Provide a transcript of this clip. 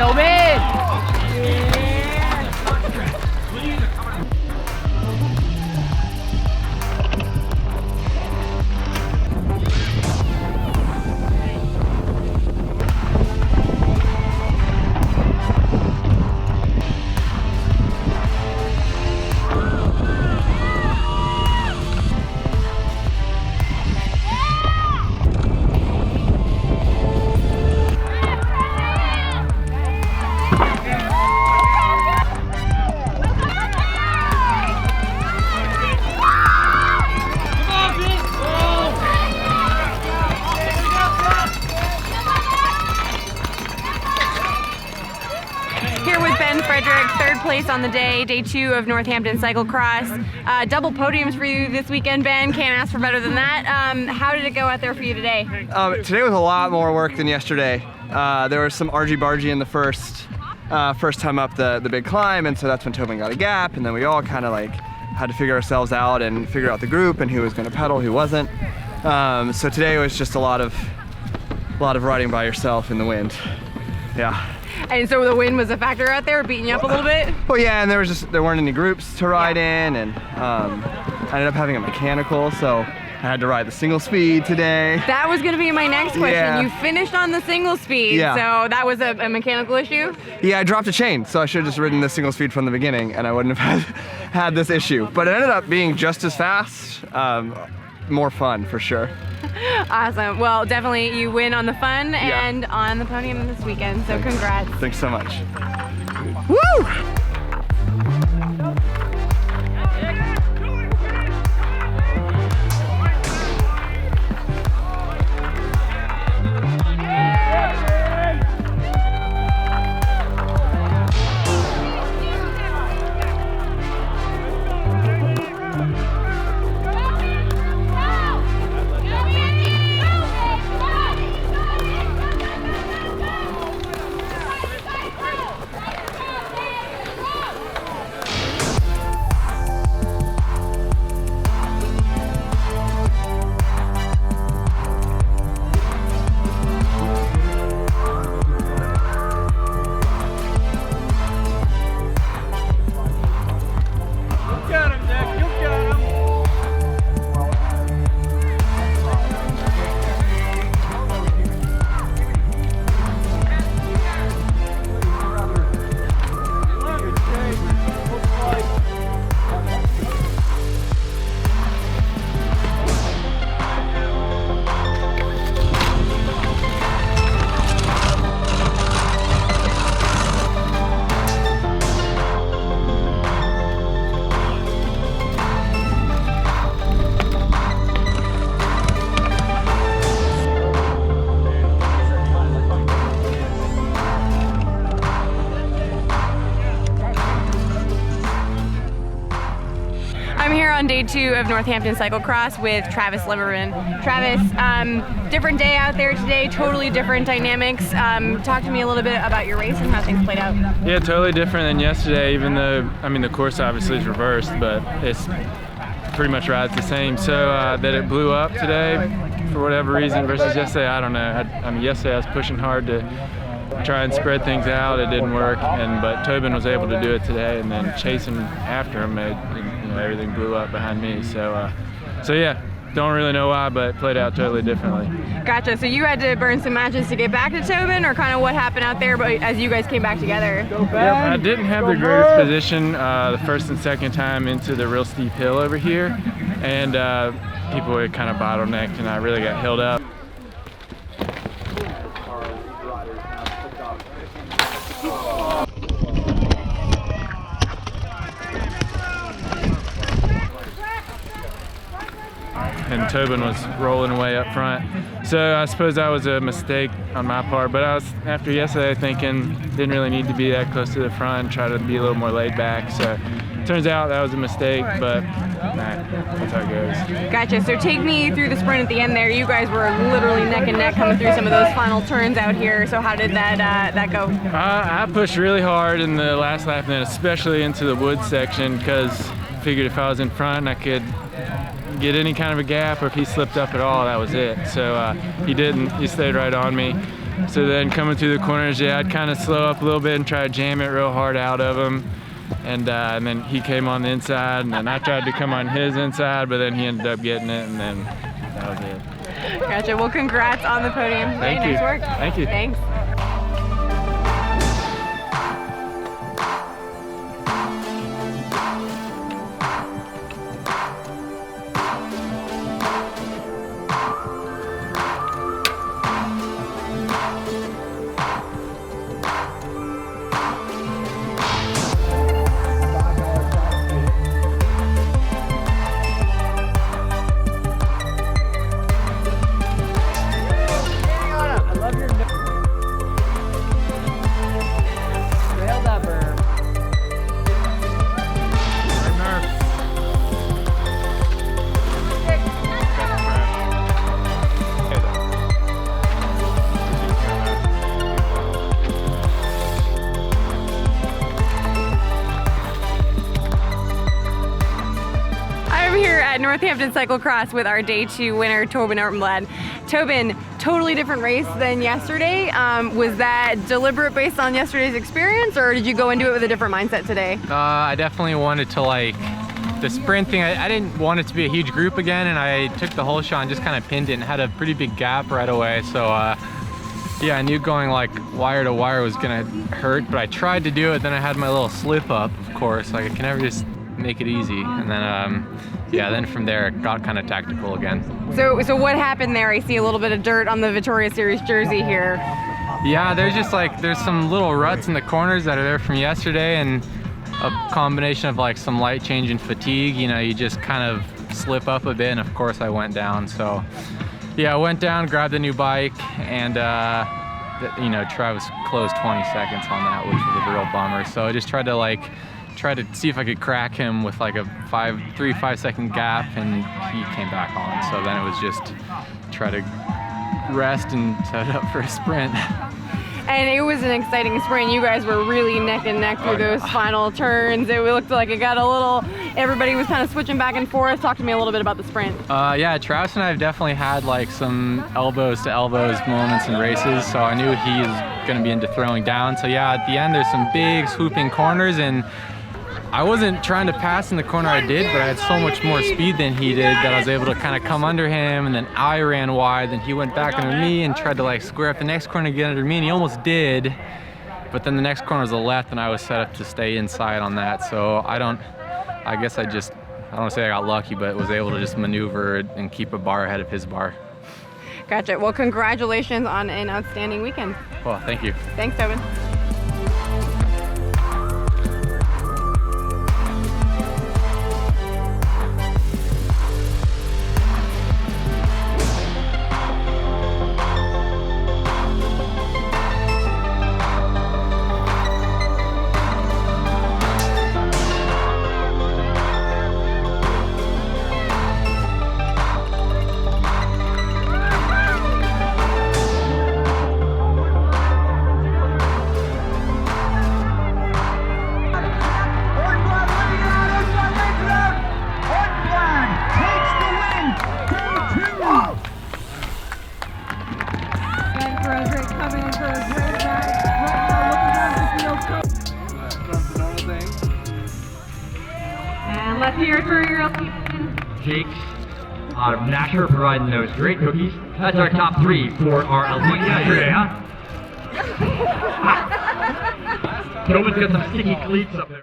Tobin! Third place on the day 2 of Northampton Cyclocross. Double podiums for you this weekend, Ben. Can't ask for better than that. How did it go out there for you today? Today was a lot more work than yesterday. There was some argy-bargy in the first time up the big climb, and so that's when Tobin got a gap, and then we all kind of like had to figure ourselves out and figure out the group and who was going to pedal, who wasn't. So today was just a lot of riding by yourself in the wind. Yeah. And so the wind was a factor out there, beating you up a little bit? Well, yeah, and there weren't any groups to ride in, and I ended up having a mechanical, so I had to ride the single speed today. That was going to be my next question. Yeah. You finished on the single speed, so that was a mechanical issue? Yeah, I dropped a chain, so I should have just ridden the single speed from the beginning, and I wouldn't have had this issue. But it ended up being just as fast, more fun for sure. Awesome. Well, definitely you win on the fun and on the podium this weekend, so congrats. Thanks so much. Woo! On day 2 of Northampton Cyclocross with Travis Liberman. Travis, different day out there today, totally different dynamics. Talk to me a little bit about your race and how things played out. Yeah, totally different than yesterday, even though, I mean, the course obviously is reversed, but it's pretty much rides the same. So that it blew up today for whatever reason versus yesterday, I don't know. I mean, yesterday I was pushing hard to try and spread things out. It didn't work, but Tobin was able to do it today, and then chasing after him made everything blew up behind me. So yeah, don't really know why, but it played out totally differently. Gotcha. So you had to burn some matches to get back to Tobin, or kind of what happened out there? But as you guys came back together. Yep, I didn't have the greatest position the first and second time into the real steep hill over here, and people were kind of bottlenecked, and I really got held up. And Tobin was rolling away up front. So I suppose that was a mistake on my part, but I was, after yesterday, thinking didn't really need to be that close to the front, try to be a little more laid back. So turns out that was a mistake, but that's how it goes. Gotcha. So take me through the sprint at the end there. You guys were literally neck and neck coming through some of those final turns out here. So how did that go? I pushed really hard in the last lap, and then especially into the woods section, because I figured if I was in front, I could get any kind of a gap, or if he slipped up at all, that was it. So he didn't. He stayed right on me. So then coming through the corners, yeah, I'd kind of slow up a little bit and try to jam it real hard out of him. And then he came on the inside, and then I tried to come on his inside, but then he ended up getting it, and then that was it. Gotcha. Well, congrats on the podium today. Thank you. Nice work. Thank you. Thanks. At Northampton Cyclocross with our day 2 winner, Tobin Ortenblad. Tobin, totally different race than yesterday. Was that deliberate based on yesterday's experience, or did you go into it with a different mindset today? I definitely wanted to, like, the sprint thing, I didn't want it to be a huge group again, and I took the whole shot and just kind of pinned it and had a pretty big gap right away. So yeah, I knew going like wire to wire was gonna hurt, but I tried to do it. Then I had my little slip up, of course. Like, I can never just make it easy. And then yeah, then from there it got kind of tactical again. So what happened there? I see a little bit of dirt on the Victoria Series jersey here. Yeah, there's just like, there's some little ruts in the corners that are there from yesterday, and a combination of like some light change and fatigue. You know, you just kind of slip up a bit, and of course I went down. So yeah, I went down, grabbed a new bike, and you know, Travis closed 20 seconds on that, which was a real bummer. So I just tried to see if I could crack him with like a 3-5 second gap, and he came back on. So then it was just try to rest and set it up for a sprint. And it was an exciting sprint. You guys were really neck and neck through those final turns. It looked like it got a little, everybody was kind of switching back and forth. Talk to me a little bit about the sprint. Yeah, Travis and I have definitely had like some elbows to elbows moments in races, so I knew he was going to be into throwing down. So yeah, at the end there's some big swooping corners, and I wasn't trying to pass in the corner I did, but I had so much more speed than he did that I was able to kind of come under him, and then I ran wide, then he went back under me and tried to like square up the next corner to get under me, and he almost did, but then the next corner was the left, and I was set up to stay inside on that. So I don't want to say I got lucky, but was able to just maneuver and keep a bar ahead of his bar. Gotcha. Well, congratulations on an outstanding weekend. Well, thank you. Thanks, Tobin. And let's hear it for your Jake out of Nashua providing those great cookies. That's our top 3 for our elite yesterday, huh? Tobin's got some sticky cleats up there.